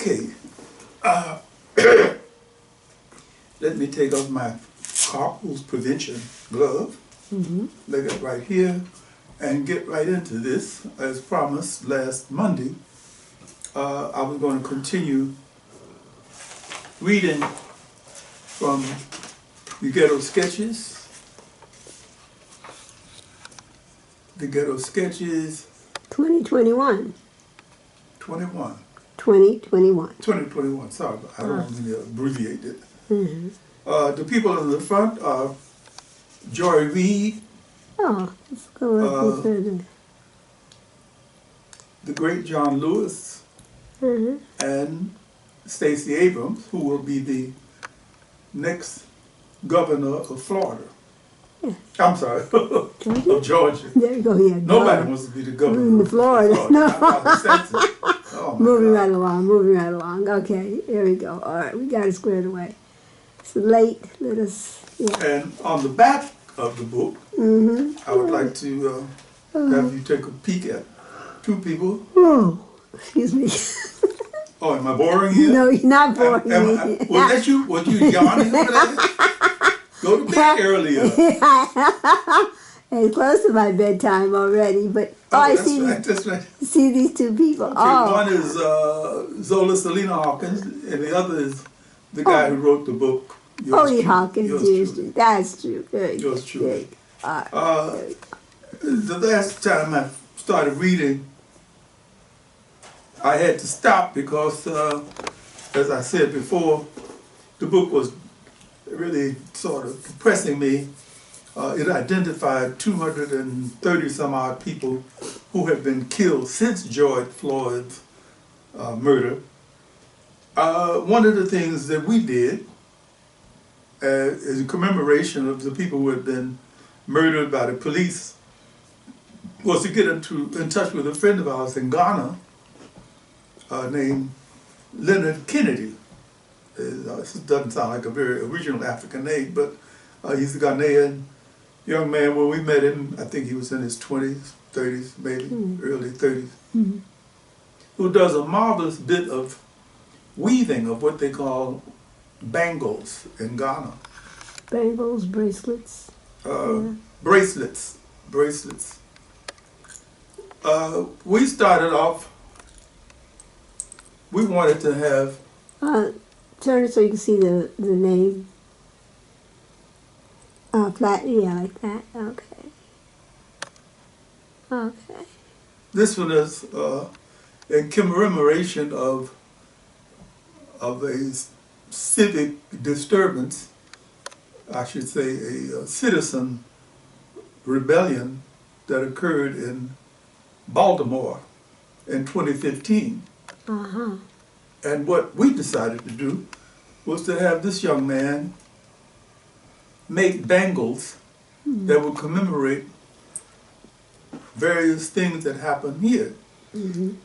Okay. Let me take off my carpal prevention glove. Lay it right here and get right into this. As promised last Monday, I was going to continue reading from the Ghetto Sketches. The Ghetto Sketches. 2021. 21. 2021. 2021, sorry, I don't want to abbreviate it. The people in the front are Joy Reid. Oh, let's go further. The great John Lewis, and Stacey Abrams, who will be the next governor of Florida. Yeah. I'm sorry, of Georgia. There you go, yeah. Nobody wants to be the governor of Florida. No. Oh moving right along. Okay, here we go. All right, we got it squared away. It's late, let us, yeah. And on the back of the book, I would like to have you take a peek at two people. Oh, excuse me. Oh, am I boring you? No, you're not boring me. Was that you? Was you yawning over there? Go to bed earlier. It's close to my bedtime already, but I see, that's right. See these two people. Okay, one is Salena-Hawkins, and the other is the guy who wrote the book. Odie Hawkins, that's true. Very yours truly. Good. The last time I started reading, I had to stop because, as I said before, the book was really sort of depressing me. It identified 230 some odd people who have been killed since George Floyd's murder. One of the things that we did as a commemoration of the people who had been murdered by the police was to get in touch with a friend of ours in Ghana named Leonard Kennedy. This doesn't sound like a very original African name, but he's a Ghanaian young man. When we met him, I think he was in his 20s, 30s, maybe, early 30s, who does a marvelous bit of weaving of what they call bangles in Ghana. Bangles, bracelets. Bracelets. We started off, we wanted to have... turn it so you can see the name. Flat, yeah, like that. Okay. This one is in commemoration of a civic disturbance, I should say a citizen rebellion that occurred in Baltimore in 2015. And what we decided to do was to have this young man make bangles that would commemorate various things that happened here.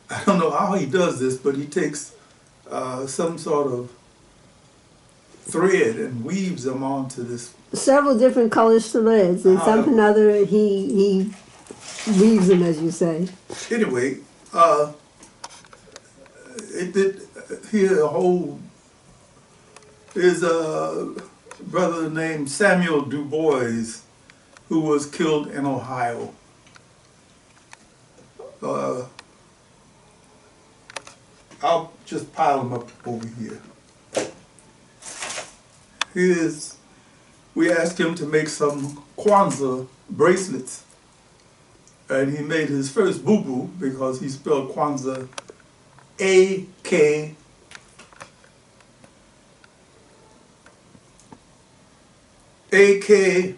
I don't know how he does this, but he takes some sort of thread and weaves them onto this. Several different color threads, and something other he weaves them, as you say. Anyway, it did here a whole. There's a brother named Samuel Du Bois who was killed in Ohio. I'll just pile them up over here. We asked him to make some Kwanzaa bracelets, and he made his first boo-boo because he spelled Kwanzaa A-K A-K-W-A-N-Z-A-A.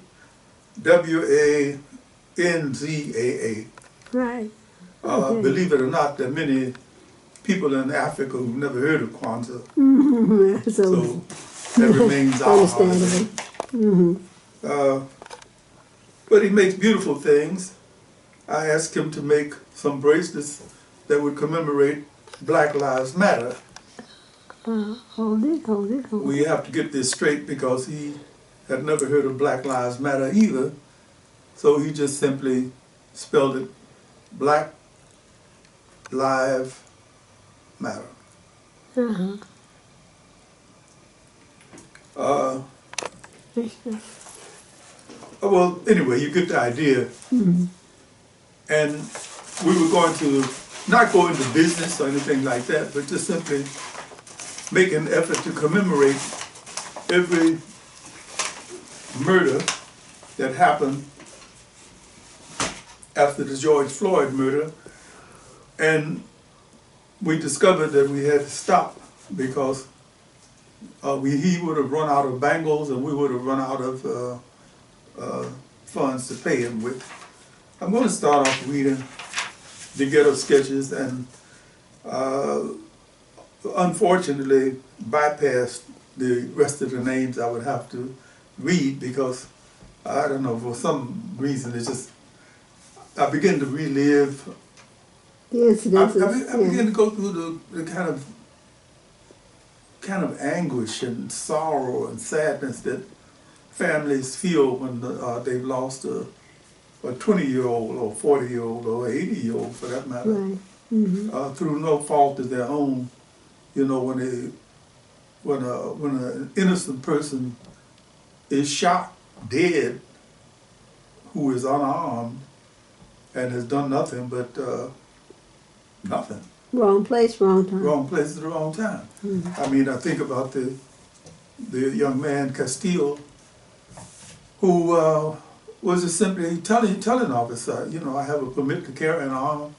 Right. Okay. Believe it or not, there are many people in Africa who've never heard of Kwanzaa. So that remains our holiday. But he makes beautiful things. I asked him to make some bracelets that would commemorate Black Lives Matter. Hold it. We have to get this straight because he had never heard of Black Lives Matter either. So he just simply spelled it Black Lives Matter. Uh-huh. Well, anyway, you get the idea. Mm-hmm. And we were going to not go into business or anything like that, but just simply make an effort to commemorate every murder that happened after the George Floyd murder. And we discovered that we had to stop because he would have run out of bangles and we would have run out of funds to pay him with. I'm going to start off reading the Ghetto Sketches and unfortunately bypassed the rest of the names I would have to read because, I don't know, for some reason it's just, I begin to relive, The incidences. I begin to go through the kind of anguish and sorrow and sadness that families feel when they've lost a 20-year-old or 40-year-old or 80-year-old for that matter, Right. Mm-hmm. through no fault of their own. You know, when an innocent person is shot dead, who is unarmed and has done nothing but nothing. Wrong place, wrong time. Wrong place at the wrong time. Mm-hmm. I mean, I think about the young man Castillo, who was just simply telling officer, you know, I have a permit to carry an arm.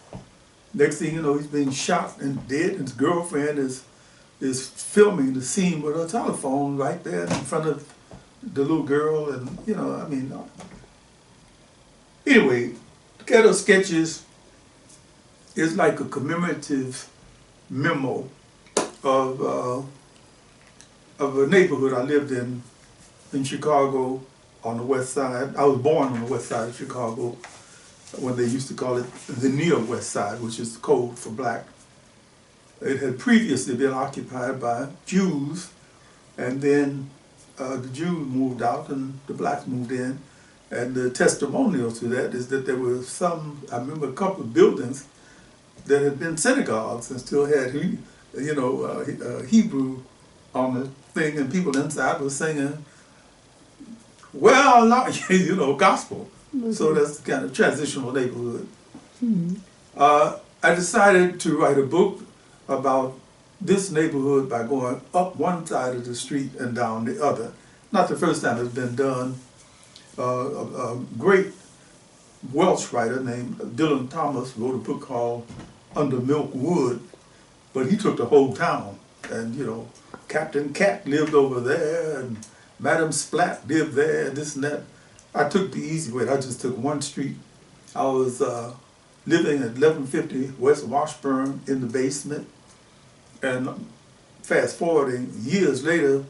Next thing you know, he's being shot and dead, and his girlfriend is filming the scene with her telephone right there in front of the little girl, and you know, I mean. Anyway, Ghetto Sketches is like a commemorative memo of a neighborhood I lived in Chicago on the west side. I was born on the west side of Chicago when they used to call it the near west side, which is code for black. It had previously been occupied by Jews, and then the Jews moved out and the blacks moved in. And the testimonial to that is that there were some, I remember a couple of buildings that had been synagogues and still had, you know, Hebrew on the thing, and people inside were singing, well, not, you know, gospel. Mm-hmm. So that's the kind of transitional neighborhood. Mm-hmm. I decided to write a book about this neighborhood by going up one side of the street and down the other. Not the first time it's been done. A great Welsh writer named Dylan Thomas wrote a book called Under Milk Wood, but he took the whole town. And, you know, Captain Cat lived over there, and Madam Splat lived there, and this and that. I took the easy way. I just took one street. I was living at 1150 West Washburn in the basement. And fast forwarding years later,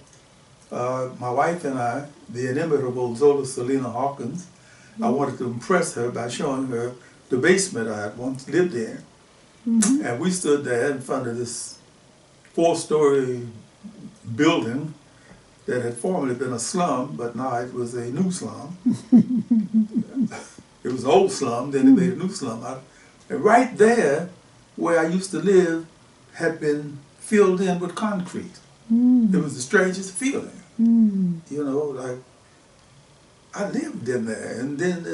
my wife and I, the inimitable Zola Salena-Hawkins, I wanted to impress her by showing her the basement I had once lived in. Mm-hmm. And we stood there in front of this 4-story building that had formerly been a slum, but now it was a new slum. It was an old slum, then they made a new slum out. And right there, where I used to live, had been filled in with concrete. Mm. It was the strangest feeling. Mm. You know, like, I lived in there, and then,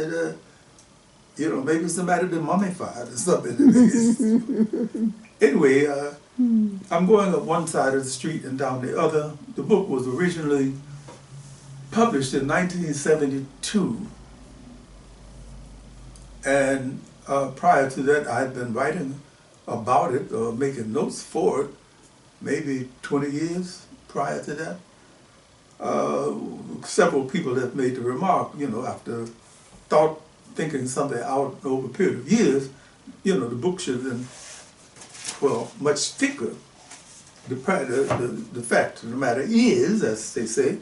you know, maybe somebody had been mummified or something. Anyway, I'm going up one side of the street and down the other. The book was originally published in 1972. And prior to that, I had been writing about it or making notes for it, maybe 20 years prior to that. Several people have made the remark, you know, after thinking something out over a period of years, you know, the book should have been, well, much thicker. The fact of the matter is, as they say,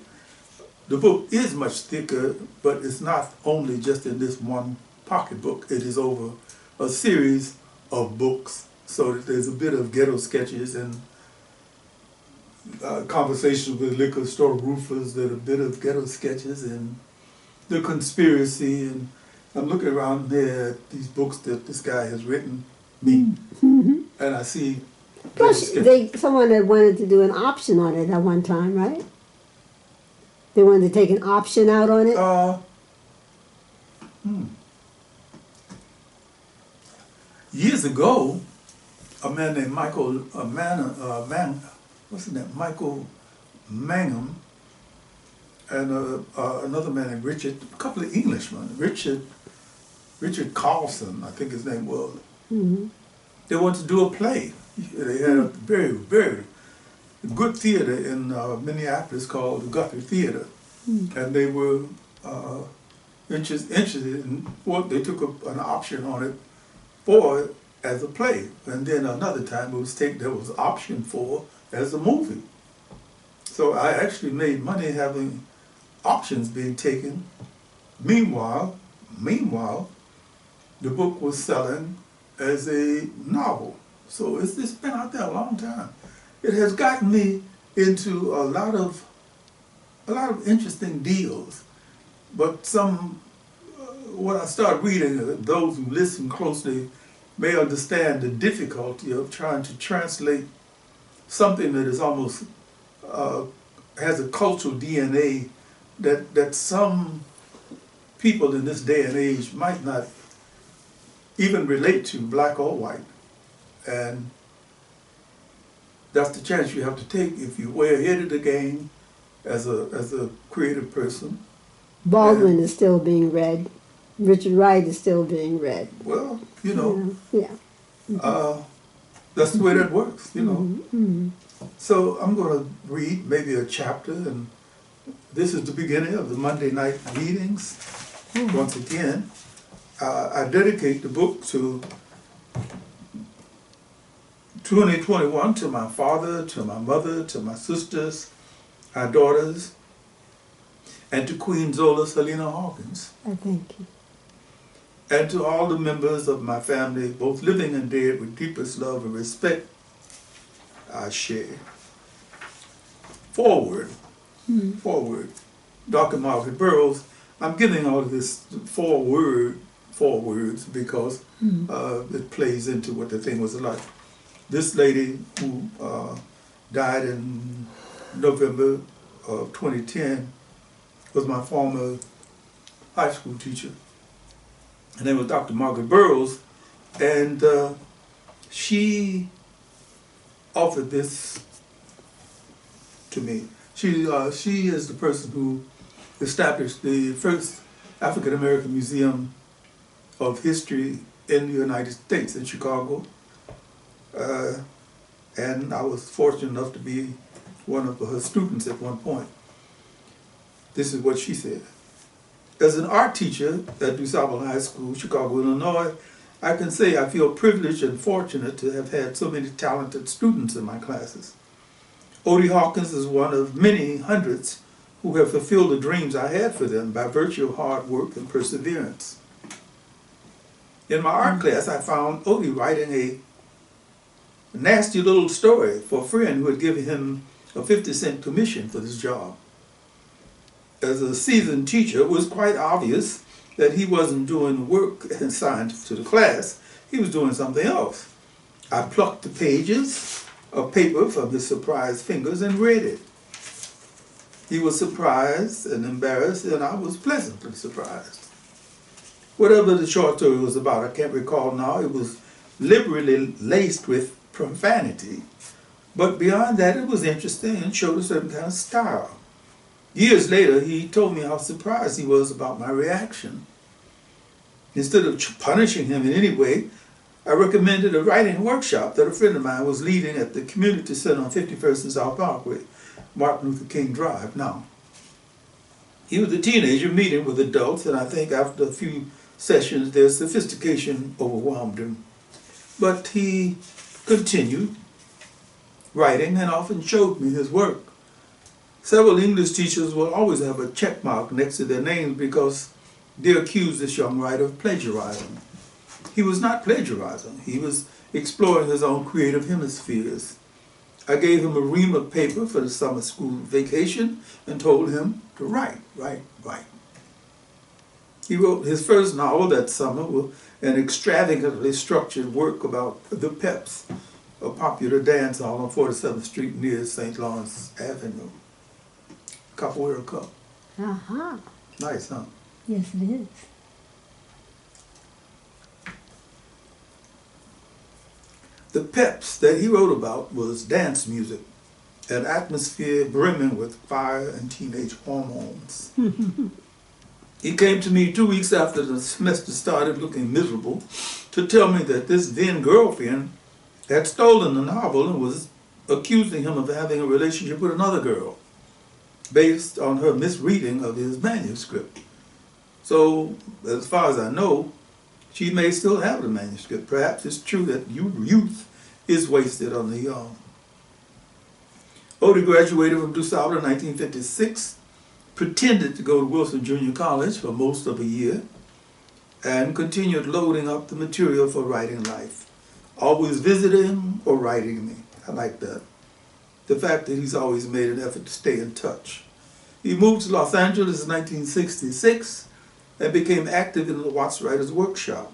the book is much thicker, but it's not only just in this one pocketbook. It is over a series of books, so that there's a bit of Ghetto Sketches and conversations with liquor store roofers, that a bit of Ghetto Sketches and the conspiracy. And I'm looking around there at these books that this guy has written me, and I see Plus, someone had wanted to do an option on it at one time, right? They wanted to take an option out on it. Years ago, a man named Michael Michael Mangum, and another man named Richard, a couple of Englishmen, Richard Carlson, I think his name was. Mm-hmm. They wanted to do a play. They had a very, very good theater in Minneapolis called the Guthrie Theater, and they were interested in what they took an option on it for it as a play, and then another time there was option for as a movie. So I actually made money having options being taken. Meanwhile, the book was selling as a novel. So it's been out there a long time. It has gotten me into a lot of interesting deals, but when I start reading, those who listen closely may understand the difficulty of trying to translate something that is almost has a cultural DNA that some people in this day and age might not even relate to, black or white. And that's the chance you have to take if you're way ahead of the game as a creative person. Baldwin is still being read. Richard Wright is still being read. Well, you know. Yeah. Mm-hmm. That's the way that works, you know. Mm-hmm. So I'm going to read maybe a chapter, and this is the beginning of the Monday night readings. Once again, I dedicate the book to 2021 to my father, to my mother, to my sisters, our daughters, and to Queen Zola Salena-Hawkins. Thank you. And to all the members of my family, both living and dead, with deepest love and respect, I share. Forward. Dr. Margaret Burroughs. I'm giving all of this four words because it plays into what the thing was like. This lady who died in November of 2010 was my former high school teacher. Her name was Dr. Margaret Burroughs, and she offered this to me. She is the person who established the first African American Museum of History in the United States in Chicago, and I was fortunate enough to be one of her students at one point. This is what she said. As an art teacher at DuSable High School, Chicago, Illinois, I can say I feel privileged and fortunate to have had so many talented students in my classes. Odie Hawkins is one of many hundreds who have fulfilled the dreams I had for them by virtue of hard work and perseverance. In my art class, I found Odie writing a nasty little story for a friend who had given him a 50-cent commission for this job. As a seasoned teacher, it was quite obvious that he wasn't doing work assigned to the class. He was doing something else. I plucked the pages of paper from his surprised fingers and read it. He was surprised and embarrassed, and I was pleasantly surprised. Whatever the short story was about, I can't recall now. It was liberally laced with profanity. But beyond that, it was interesting and showed a certain kind of style. Years later, he told me how surprised he was about my reaction. Instead of punishing him in any way, I recommended a writing workshop that a friend of mine was leading at the community center on 51st and South Parkway, Martin Luther King Drive now. He was a teenager meeting with adults, and I think after a few sessions, their sophistication overwhelmed him. But he continued writing and often showed me his work. Several English teachers will always have a check mark next to their names because they accused this young writer of plagiarizing. He was not plagiarizing. He was exploring his own creative hemispheres. I gave him a ream of paper for the summer school vacation and told him to write. He wrote his first novel that summer, an extravagantly structured work about the Peps, a popular dance hall on 47th Street near St. Lawrence Avenue. Capoeira Cup. Uh-huh. Nice, huh? Yes, it is. The peps that he wrote about was dance music, an atmosphere brimming with fire and teenage hormones. He came to me 2 weeks after the semester started, looking miserable, to tell me that this then girlfriend had stolen the novel and was accusing him of having a relationship with another girl based on her misreading of his manuscript. So, as far as I know, she may still have the manuscript. Perhaps it's true that youth is wasted on the young. Odie graduated from DuSable in 1956, pretended to go to Wilson Junior College for most of a year, and continued loading up the material for writing life. Always visiting or writing me. I like that. The fact that he's always made an effort to stay in touch. He moved to Los Angeles in 1966 and became active in the Watts Writers Workshop.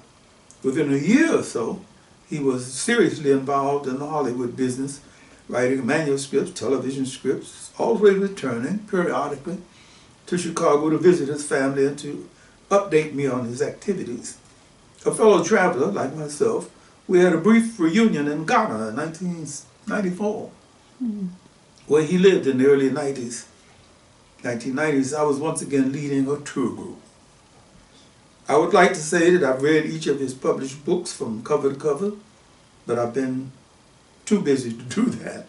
Within a year or so, he was seriously involved in the Hollywood business, writing manuscripts, television scripts, always returning periodically to Chicago to visit his family and to update me on his activities. A fellow traveler like myself, we had a brief reunion in Ghana in 1994, where he lived in the early 1990s. I was once again leading a tour group. I would like to say that I've read each of his published books from cover to cover, but I've been too busy to do that.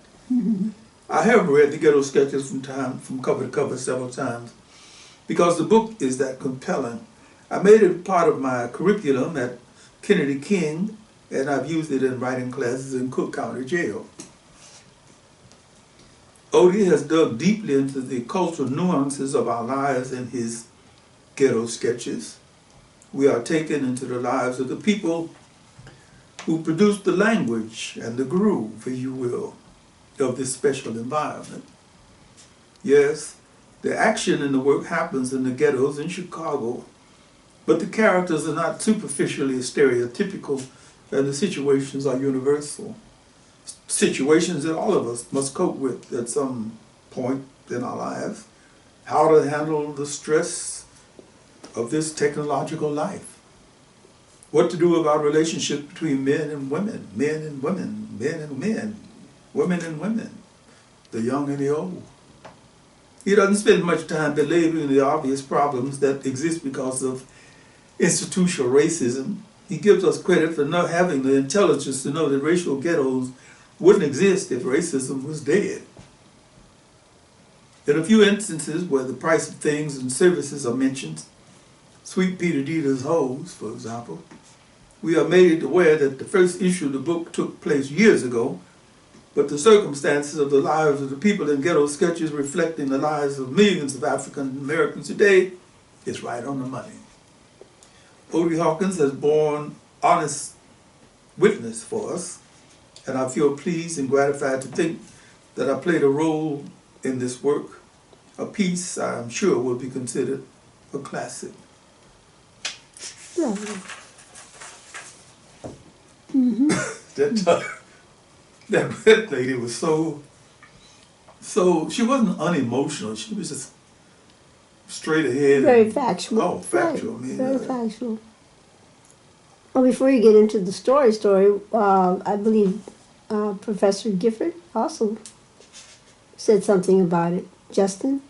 I have read the Ghetto Sketches from cover to cover several times because the book is that compelling. I made it part of my curriculum at Kennedy King, and I've used it in writing classes in Cook County Jail. Odie has dug deeply into the cultural nuances of our lives in his Ghetto Sketches. We are taken into the lives of the people who produce the language and the groove, if you will, of this special environment. Yes, the action in the work happens in the ghettos in Chicago, but the characters are not superficially stereotypical and the situations are universal. Situations that all of us must cope with at some point in our lives. How to handle the stress of this technological life. What to do about relationships between men and women, men and women, men and men, women and women, the young and the old. He doesn't spend much time belaboring the obvious problems that exist because of institutional racism. He gives us credit for not having the intelligence to know that racial ghettos wouldn't exist if racism was dead. In a few instances where the price of things and services are mentioned, Sweet Peter Dita's Hoes, for example, we are made aware that the first issue of the book took place years ago, but the circumstances of the lives of the people in Ghetto Sketches reflecting the lives of millions of African Americans today is right on the money. Odie Hawkins has borne honest witness for us, and I feel pleased and gratified to think that I played a role in this work, a piece I'm sure will be considered a classic. Lovely. That red lady was so, she wasn't unemotional, she was just straight ahead. Very factual. Oh, factual. Right. Very factual. Well, before you get into the story, I believe Professor Gifford also said something about it. Justin?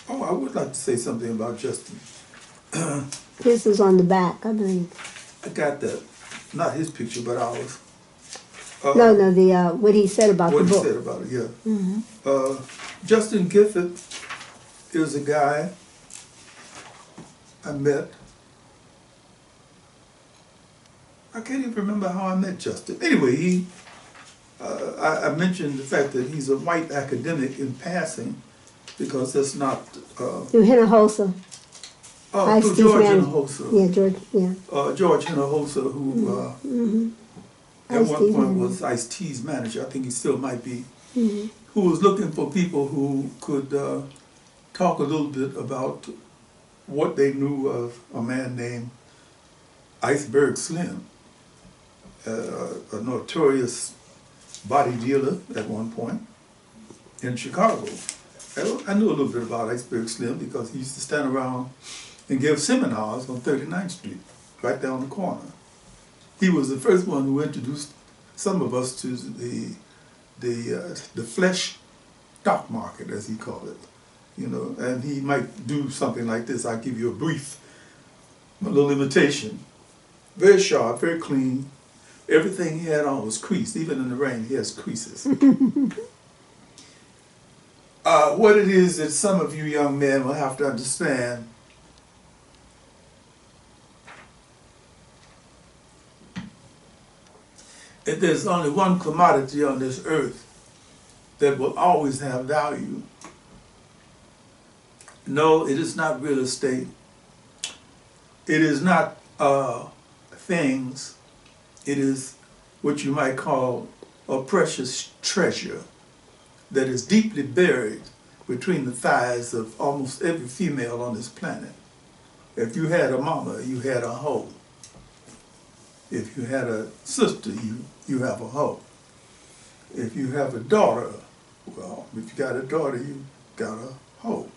Oh, I would like to say something about Justin. His is on the back, I believe. I got that. Not his picture, but ours. What he said about the book. What he said about it, yeah. Justin Gifford is a guy I met. I can't even remember how I met Justin. Anyway, I mentioned the fact that he's a white academic in passing, because that's not... Through Hinojosa. Oh, through George Hinojosa. Yeah, George, yeah. George Hinojosa, who at one point was Ice-T's manager, I think he still might be, who was looking for people who could talk a little bit about what they knew of a man named Iceberg Slim, a notorious body dealer at one point in Chicago. I knew a little bit about Iceberg Slim because he used to stand around and give seminars on 39th Street, right down the corner. He was the first one who introduced some of us to the flesh stock market, as he called it. You know, and he might do something like this. I'll give you a little imitation. Very sharp, very clean. Everything he had on was creased. Even in the rain, he has creases. What it is that some of you young men will have to understand, that there's only one commodity on this earth that will always have value. No, it is not real estate. It is not things. It is what you might call a precious treasure that is deeply buried between the thighs of almost every female on this planet. If you had a mama, you had a hoe. If you had a sister, you have a hoe. If you have a daughter, well, if you got a daughter, you got a hoe.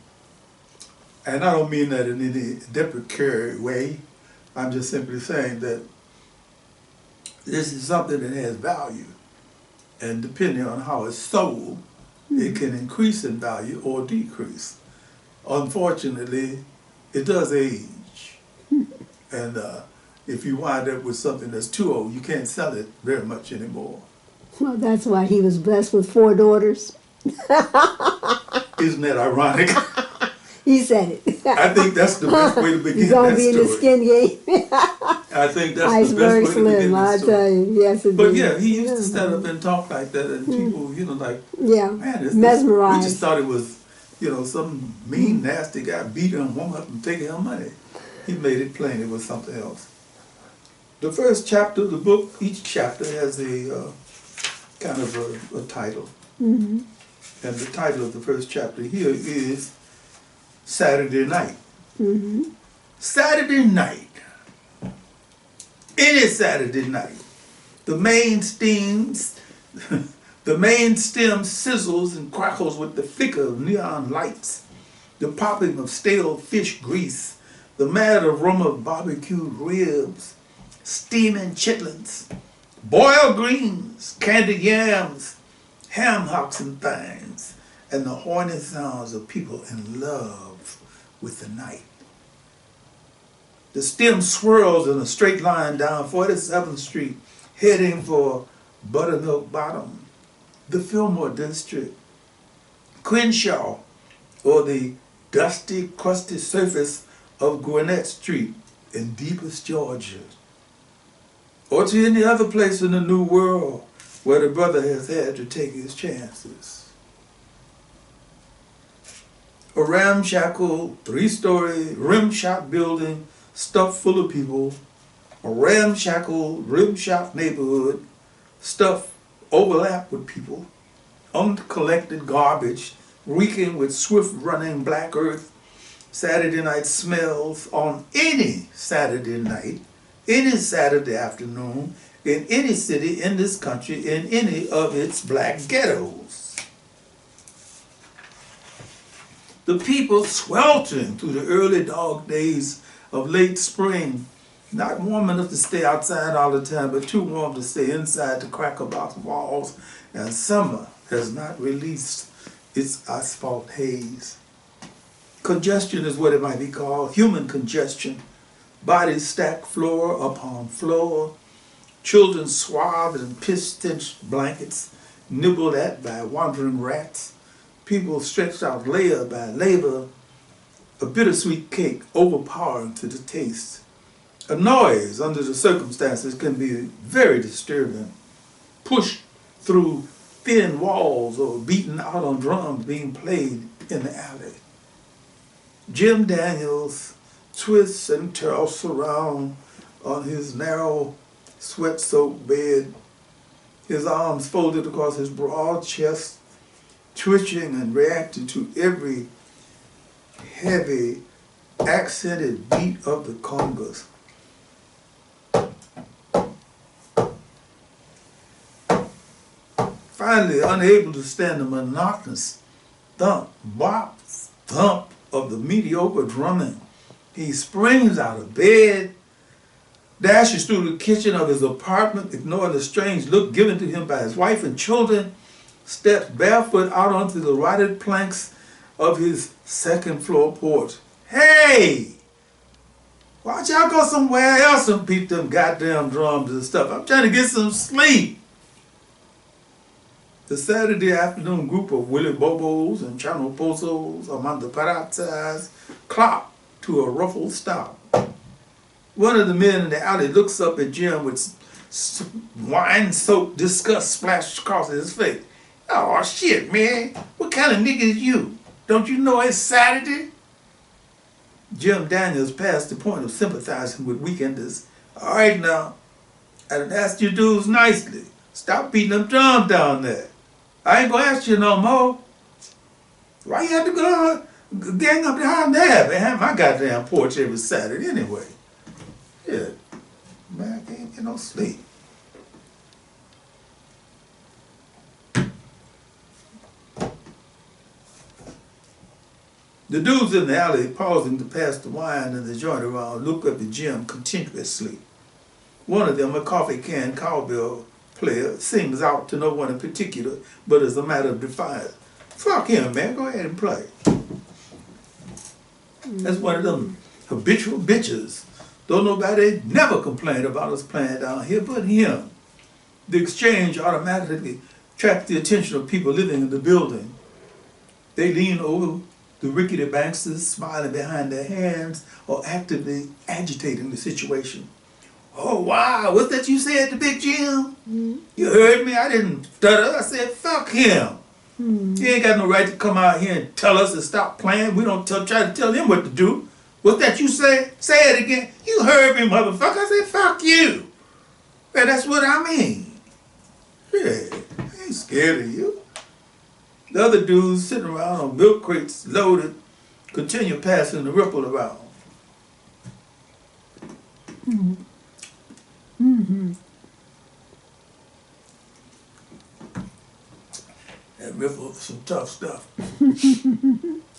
And I don't mean that in any deprecatory way. I'm just simply saying that this is something that has value. And depending on how it's sold, it can increase in value or decrease. Unfortunately, it does age. And if you wind up with something that's too old, you can't sell it very much anymore. Well, that's why he was blessed with 4 daughters. Isn't that ironic? He said it. I think that's the best way to begin He's gonna that be in the story. skin game. I think that's Iceberg the best way to begin Slim, I that story. tell you. Yes, it But is. yeah, he used to stand up and talk like that, and people, you know, like, Yeah, man, we mesmerized. just thought it was, you know, some mean, nasty guy beating a woman up and taking her money. He made it plain it was something else. The first chapter of the book, each chapter has a kind of a title. Mm-hmm. And the title of the first chapter here is Saturday Night. Mm-hmm. Saturday night. Any Saturday night. The main stem sizzles and crackles with the flicker of neon lights, the popping of stale fish grease, the mad aroma of barbecued ribs, steaming chitlins, boiled greens, candied yams, ham hocks and things, and the horny sounds of people in love with the night. The stem swirls in a straight line down 47th Street, heading for Buttermilk Bottom, the Fillmore District, Crenshaw, or the dusty, crusty surface of Gwinnett Street in deepest Georgia, or to any other place in the New World where the brother has had to take his chances. A ramshackle, 3-story, rim-shot building stuffed full of people, a ramshackle, rim-shot neighborhood stuffed overlapped with people, uncollected garbage, reeking with swift-running black earth, Saturday night smells on any Saturday night, any Saturday afternoon, in any city in this country, in any of its black ghettos. The people sweltering through the early dog days of late spring, not warm enough to stay outside all the time, but too warm to stay inside to crack about the walls, and summer has not released its asphalt haze. Congestion is what it might be called, human congestion. Bodies stacked floor upon floor, children swathed in piss-stench blankets, nibbled at by wandering rats, people stretched out layer by layer, a bittersweet cake overpowering to the taste. A noise under the circumstances can be very disturbing, pushed through thin walls or beaten out on drums being played in the alley. Jim Daniels twists and twirls around on his narrow, sweat-soaked bed, his arms folded across his broad chest, twitching and reacting to every heavy, accented beat of the congas. Finally, unable to stand the monotonous thump, bop, thump of the mediocre drumming, he springs out of bed, dashes through the kitchen of his apartment, ignoring the strange look given to him by his wife and children, steps barefoot out onto the rotted planks of his second floor porch. Hey! Why don't y'all go somewhere else and beat them goddamn drums and stuff? I'm trying to get some sleep. The Saturday afternoon group of Willy Bobos and Chano Pozos among the Paratas clocked to a ruffled stop. One of the men in the alley looks up at Jim with wine-soaked disgust splashed across his face. Oh shit, man. What kind of nigga is you? Don't you know it's Saturday? Jim Daniels passed the point of sympathizing with weekenders. All right now, I done asked you dudes nicely. Stop beating them drums down there. I ain't gonna ask you no more. Why you have to go gang up down there, man? My goddamn porch every Saturday anyway. Yeah, man, I can't get no sleep. The dudes in the alley, pausing to pass the wine and the joint around, look up at Jim contemptuously. One of them, a coffee can cowbell player, sings out to no one in particular, but as a matter of defiance. Fuck him, man. Go ahead and play. That's one of them habitual bitches. Don't nobody never complain about us playing down here but him. The exchange automatically attracts the attention of people living in the building. They lean over the rickety banksters, smiling behind their hands or actively agitating the situation. Oh, wow, what's that you said to Big Jim? You heard me? I didn't stutter. I said, fuck him. He ain't got no right to come out here and tell us to stop playing. We don't try to tell him what to do. What's that you say? Say it again. You heard me, motherfucker. I said, fuck you. Man, that's what I mean. Yeah, I ain't scared of you. The other dudes sitting around on milk crates loaded continue passing the ripple around. That ripple was some tough stuff.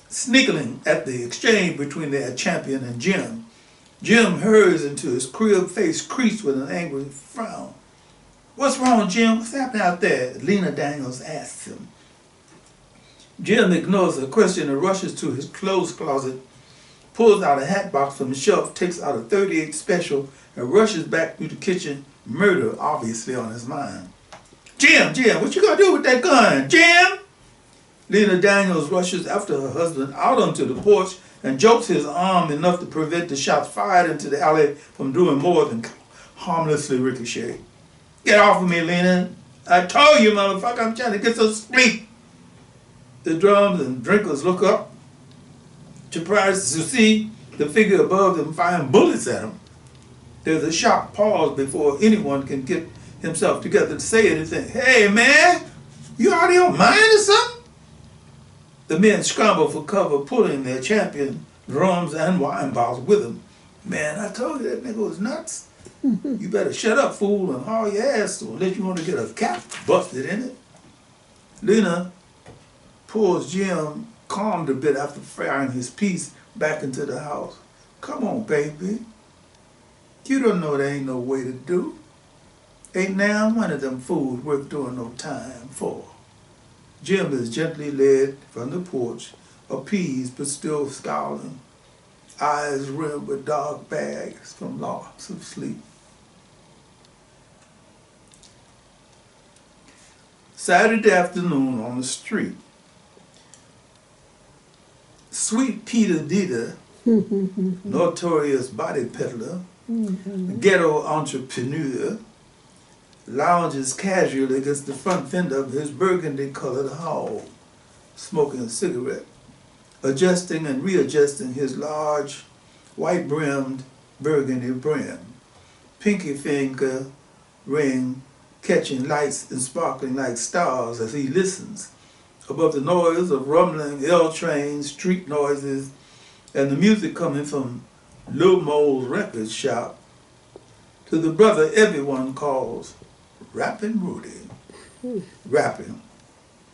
Snickling at the exchange between their champion and Jim, Jim hurries into his crib, face creased with an angry frown. What's wrong, Jim? What's happening out there? Lena Daniels asks him. Jim ignores the question and rushes to his clothes closet, pulls out a hat box from the shelf, takes out a .38 special, and rushes back through the kitchen, murder obviously on his mind. Jim, what you gonna do with that gun, Jim? Lena Daniels rushes after her husband out onto the porch and jolts his arm enough to prevent the shots fired into the alley from doing more than harmlessly ricochet. Get off of me, Lena. I told you, motherfucker, I'm trying to get some sleep. The drums and drinkers look up, surprised to see the figure above them firing bullets at him. There's a sharp pause before anyone can get himself together to say anything. Hey, man, you out of your mind or something? The men scramble for cover, pulling their champion drums and wine bottles with them. Man, I told you that nigga was nuts. You better shut up, fool, and haul your ass unless you want to get a cap busted in it. Lena pulls Jim, calmed a bit after firing his piece, back into the house. Come on, baby. You don't know there ain't no way to do. Ain't now one of them fools worth doing no time for. Jim is gently led from the porch, appeased but still scowling, eyes rimmed with dark bags from loss of sleep. Saturday afternoon on the street. Sweet Peter Dieter, notorious body peddler, ghetto entrepreneur, lounges casually against the front fender of his burgundy-colored Hall, smoking a cigarette, adjusting and readjusting his large, white-brimmed burgundy brim, pinky finger ring catching lights and sparkling like stars as he listens, above the noise of rumbling L trains, street noises, and the music coming from Lil Mo's record shop, to the brother everyone calls Rappin' Rudy. rapping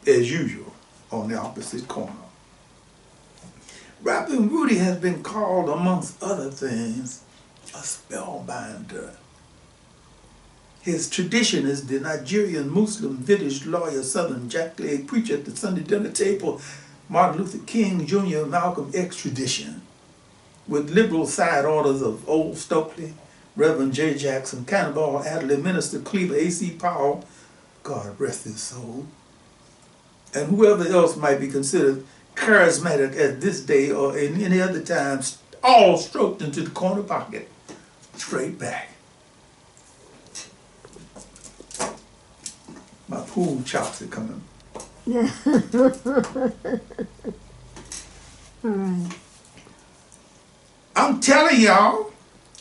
as usual on the opposite corner. Rapping Rudy has been called, amongst other things, a spellbinder. His tradition is the Nigerian Muslim village lawyer, Southern jackleg preacher at the Sunday dinner table, Martin Luther King Jr., Malcolm X tradition, with liberal side orders of Old Stokely, Reverend J. Jackson, Cannonball Adderley, Minister Cleaver, A.C. Powell, God rest his soul, and whoever else might be considered charismatic at this day or in any other times, all stroked into the corner pocket, straight back. My pool chops are coming. All right. I'm telling y'all,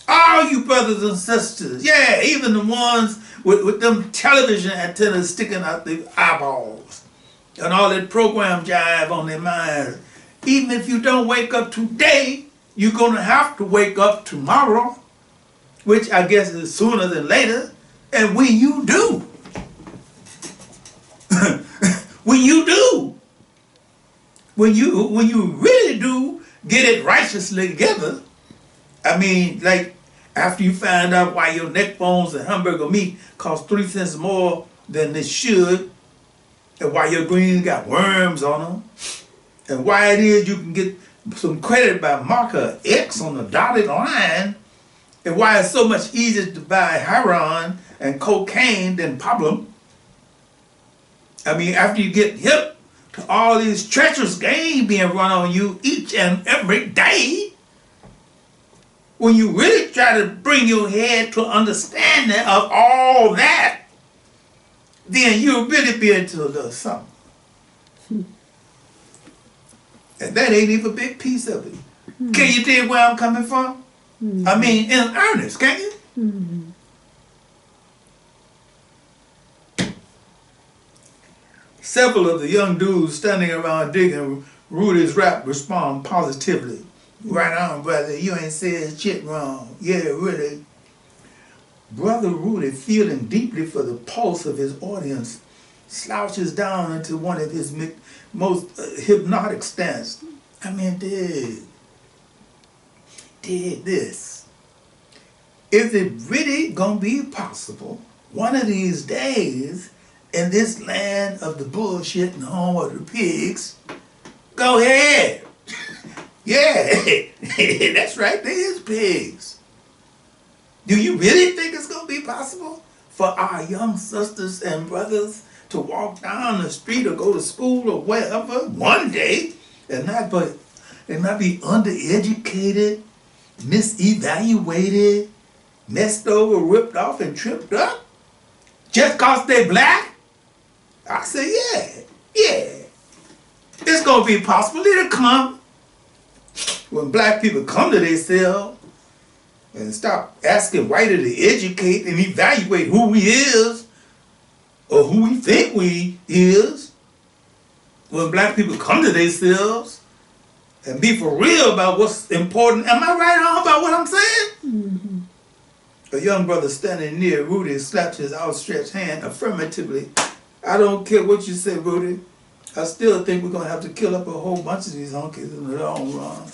all you brothers and sisters, yeah, even the ones with them television antennas sticking out their eyeballs and all that program jive on their minds, even if you don't wake up today, you're going to have to wake up tomorrow, which I guess is sooner than later. And when you do, when you really do get it righteously together, I mean, like after you find out why your neck bones and hamburger meat cost 3 cents more than they should, and why your greens got worms on them, and why it is you can get some credit by marker X on the dotted line, and why it's so much easier to buy heroin and cocaine than problem. I mean, after you get hip to all these treacherous games being run on you each and every day, when you really try to bring your head to understanding of all that, then you'll really be into a little something. And that ain't even a big piece of it. Can you tell where I'm coming from? I mean, in earnest, can you? Several of the young dudes standing around digging Rudy's rap respond positively. Right on, brother, you ain't said shit wrong. Yeah, really. Brother Rudy, feeling deeply for the pulse of his audience, slouches down into one of his most hypnotic stance. I mean, dig this. Is it really gonna be possible one of these days in this land of the bullshit and home of the pigs? Go ahead. Yeah, that's right, there is pigs. Do you really think it's going to be possible for our young sisters and brothers to walk down the street or go to school or wherever one day and not be undereducated, misevaluated, messed over, ripped off, and tripped up just because they're black? I say, yeah. It's going to be possible. It'll come. When black people come to themselves and stop asking whiter to educate and evaluate who we is or who we think we is, when black people come to themselves and be for real about what's important, am I right on about what I'm saying? A young brother standing near Rudy slaps his outstretched hand affirmatively. I don't care what you say, Rudy. I still think we're going to have to kill up a whole bunch of these honkies in the long run.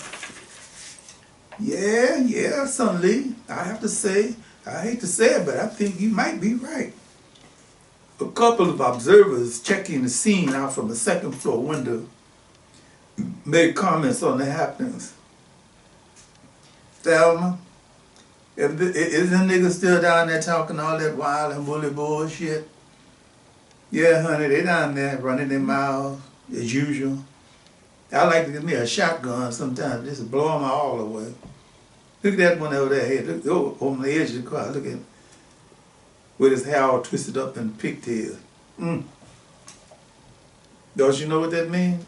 Yeah, son Lee. I have to say, I hate to say it, but I think you might be right. A couple of observers checking the scene out from a second floor window made comments on the happenings. Thelma, is the nigga still down there talking all that wild and bully bullshit? Yeah, honey, they down there running their mouths as usual. I like to get me a shotgun sometimes just to blow them all away. Look at that one over there. Hey, look on the edge of the car. Look at him. With his hair all twisted up in pigtails. Don't you know what that means?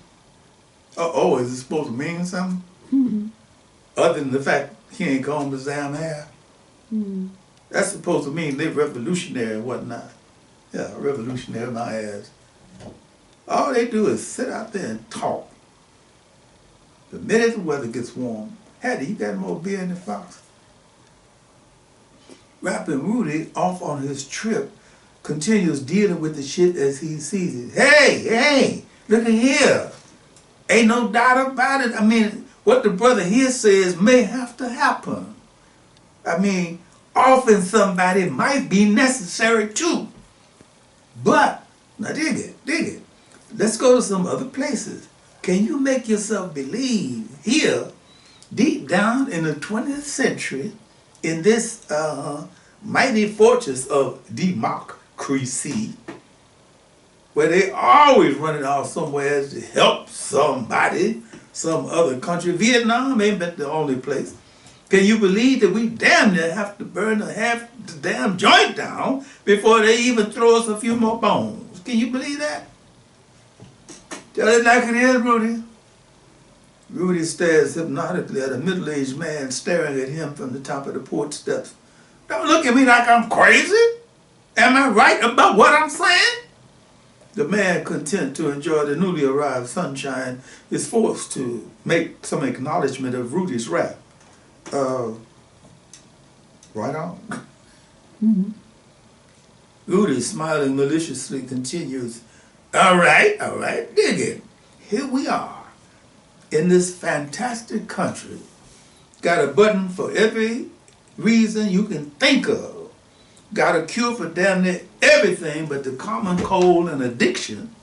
Oh, is it supposed to mean something? Other than the fact he ain't combed his damn hair. That's supposed to mean they're revolutionary and whatnot. Yeah, revolutionary my ass. All they do is sit out there and talk. The minute the weather gets warm, Hattie, you got more beer in the fox? Rapping Rudy off on his trip continues dealing with the shit as he sees it. Hey, look at here. Ain't no doubt about it. I mean, what the brother here says may have to happen. I mean, offing somebody might be necessary too. But, now dig it. Let's go to some other places. Can you make yourself believe here, deep down in the 20th century, in this mighty fortress of democracy, where they always running off somewhere to help somebody, some other country. Vietnam ain't been the only place. Can you believe that we damn near have to burn half the damn joint down before they even throw us a few more bones? Can you believe that? Tell it like it is, Rudy. Rudy stares hypnotically at a middle-aged man staring at him from the top of the porch steps. Don't look at me like I'm crazy. Am I right about what I'm saying? The man, content to enjoy the newly arrived sunshine, is forced to make some acknowledgement of Rudy's rap. Right on. Mm-hmm. Rudy, smiling maliciously, continues, all right, dig it. Here we are, in this fantastic country. Got a button for every reason you can think of. Got a cure for damn near everything but the common cold and addiction.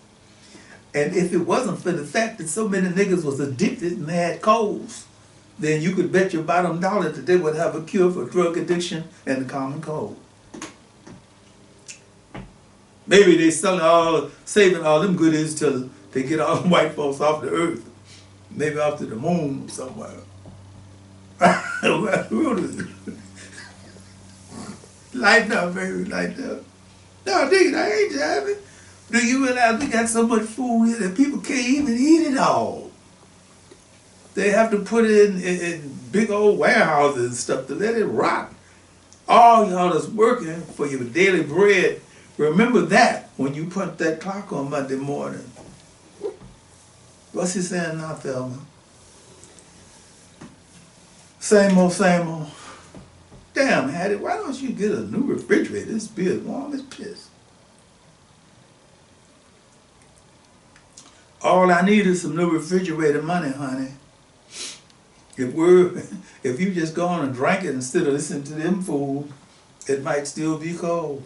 And if it wasn't for the fact that so many niggas was addicted and had colds, then you could bet your bottom dollar that they would have a cure for drug addiction and the common cold. Maybe they saving all them goodies till they get all them white folks off the earth. Maybe off to the moon somewhere. Light up, baby, light up. No, dig it, I ain't jabbing. Do you realize we got so much food here that people can't even eat it all? They have to put it in big old warehouses and stuff to let it rot. All y'all that's working for your daily bread, remember that when you put that clock on Monday morning. What's he saying now, Thelma? Same old, same old. Damn, Hattie, why don't you get a new refrigerator? This beer is warm as piss. All I need is some new refrigerator money, honey. If you just go on and drink it instead of listening to them fools, it might still be cold.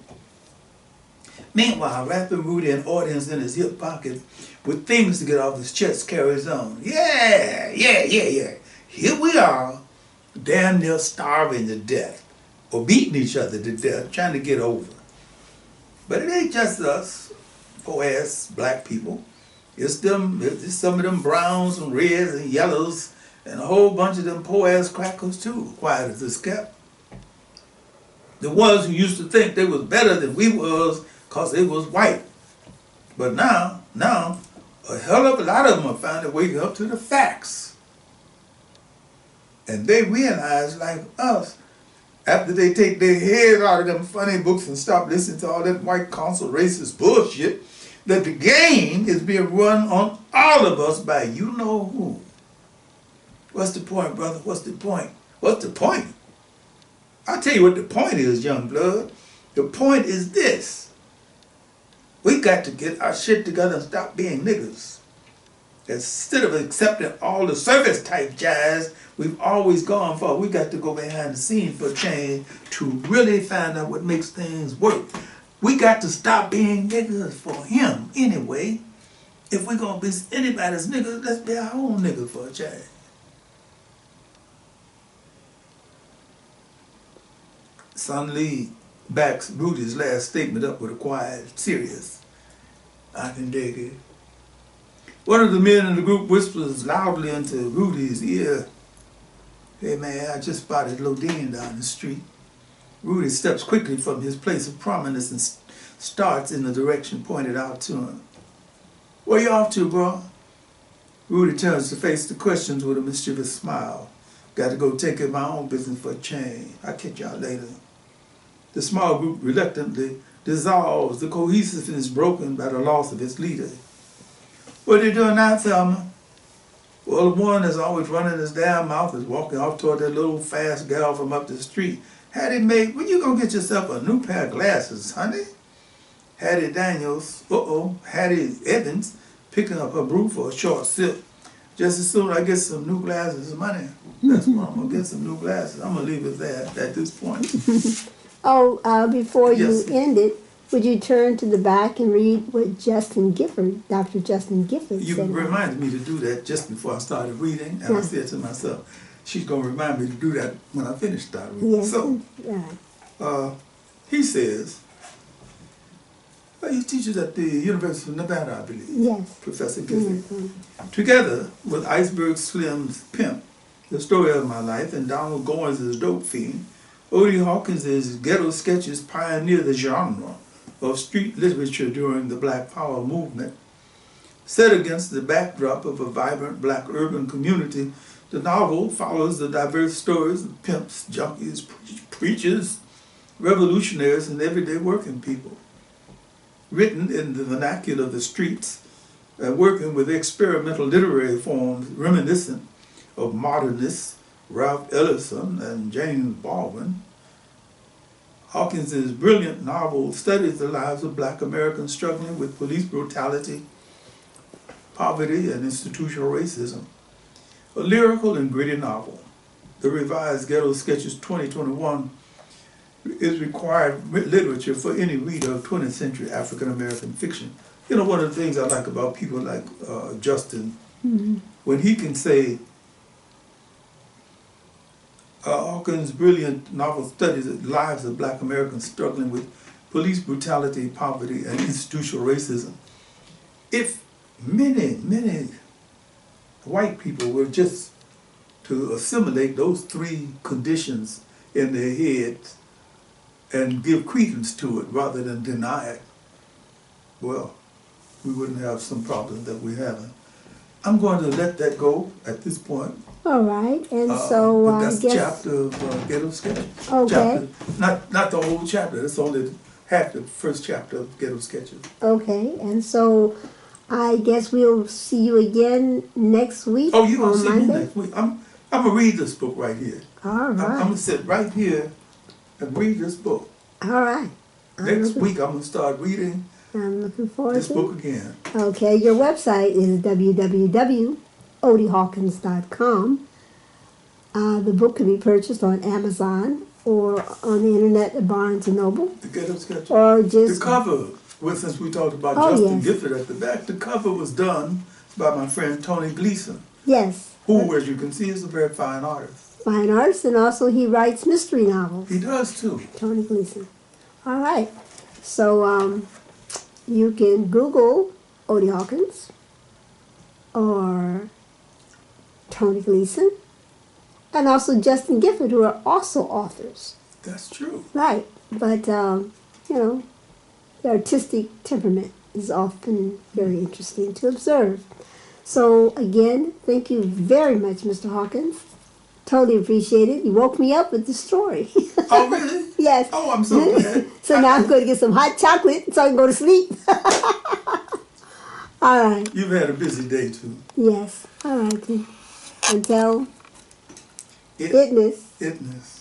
Meanwhile, rapping Rudy, an audience in his hip pocket with things to get off his chest, carries on. Yeah. Here we are, damn near starving to death, or beating each other to death, trying to get over. But it ain't just us, poor-ass black people. It's some of them browns and reds and yellows and a whole bunch of them poor-ass crackers too, quiet as it's kept. The ones who used to think they was better than we was because they was white. But now, a hell of a lot of them are finally waking up to the facts. And they realize, like us, after they take their head out of them funny books and stop listening to all that white council racist bullshit, that the game is being run on all of us by you know who. What's the point, brother? What's the point? What's the point? I'll tell you what the point is, young blood. The point is this. We got to get our shit together and stop being niggas. Instead of accepting all the service type jazz we've always gone for, we got to go behind the scenes for change to really find out what makes things work. We got to stop being niggas for him anyway. If we're going to be anybody's nigga, let's be our own nigga for a change. Son Lee backs Rudy's last statement up with a quiet, serious, I can dig it. One of the men in the group whispers loudly into Rudy's ear, hey man, I just spotted Lodine down the street. Rudy steps quickly from his place of prominence and starts in the direction pointed out to him. Where you off to, bro? Rudy turns to face the questions with a mischievous smile. Got to go take care of my own business for a change. I'll catch y'all later. The small group reluctantly dissolves, the cohesiveness broken by the loss of its leader. What are you doing now, Thelma? Well, the one that's always running his damn mouth is walking off toward that little fast gal from up the street. Hattie, mate, when you gonna get yourself a new pair of glasses, honey? Hattie Daniels, Hattie Evans, picking up her brew for a short sip. Just as soon as I get some new glasses of money, that's when I'm gonna get some new glasses. I'm gonna leave it there at this point. Before Yes. you end it, would you turn to the back and read what Justin Gifford, Dr. Justin Gifford You said? reminded me to do that just before I started reading, and I said to myself, she's gonna remind me to do that when I finish starting reading. Yes. So, Right. he says, he teaches at the University of Nevada, I believe. Yes. Professor Gifford. Mhm. Together with Iceberg Slim's Pimp, The Story of My Life, and Donald Goines' Dope Fiend, Odie Hawkins' Ghetto Sketches pioneered the genre of street literature during the Black Power movement. Set against the backdrop of a vibrant black urban community, the novel follows the diverse stories of pimps, junkies, preachers, revolutionaries, and everyday working people. Written in the vernacular of the streets, working with experimental literary forms reminiscent of modernists Ralph Ellison and James Baldwin, Hawkins' brilliant novel studies the lives of black Americans struggling with police brutality, poverty, and institutional racism. A lyrical and gritty novel, the revised Ghetto Sketches 2021 is required literature for any reader of 20th century African American fiction. You know, one of the things I like about people like Justin, when he can say, Hawkins' brilliant novel studies the lives of black Americans struggling with police brutality, poverty, and institutional racism. If many white people were just to assimilate those three conditions in their heads and give credence to it rather than deny it, well, we wouldn't have some problems that we're having. I'm going to let that go at this point. All right, and so but that's I guess chapter of Ghetto Sketches. Okay. Chapter, not the whole chapter. It's only half the first chapter of Ghetto Sketches. okay, and so I guess we'll see you again next week. Oh, you're gonna on see Monday? me next week. I'm gonna read this book right here. All I'm right, gonna sit right here and read this book. all right. Next week I'm gonna start reading I'm looking forward this to book it. again. Okay, your website is www.odiehawkins.com. The book can be purchased on Amazon or on the internet at Barnes & Noble. The Ghetto Sketches. Or The just... cover, well, since we talked about Oh, Justin yes. Gifford at the back, the cover was done by my friend Tony Gleeson, Yes. who, as you can see, is a very fine artist. Fine artist, and also he writes mystery novels. He does too. Tony Gleeson. All right. So you can Google Odie Hawkins or Tony Gleeson and also Justin Gifford, who are also authors. That's true. Right. But, you know, the artistic temperament is often very interesting to observe. So, again, thank you very much, Mr. Hawkins. Totally appreciate it. You woke me up with the story. Oh, really? Yes. Oh, I'm so glad. So now I'm going to get some hot chocolate so I can go to sleep. All right. You've had a busy day, too. Yes. All right. Until itness. Itness.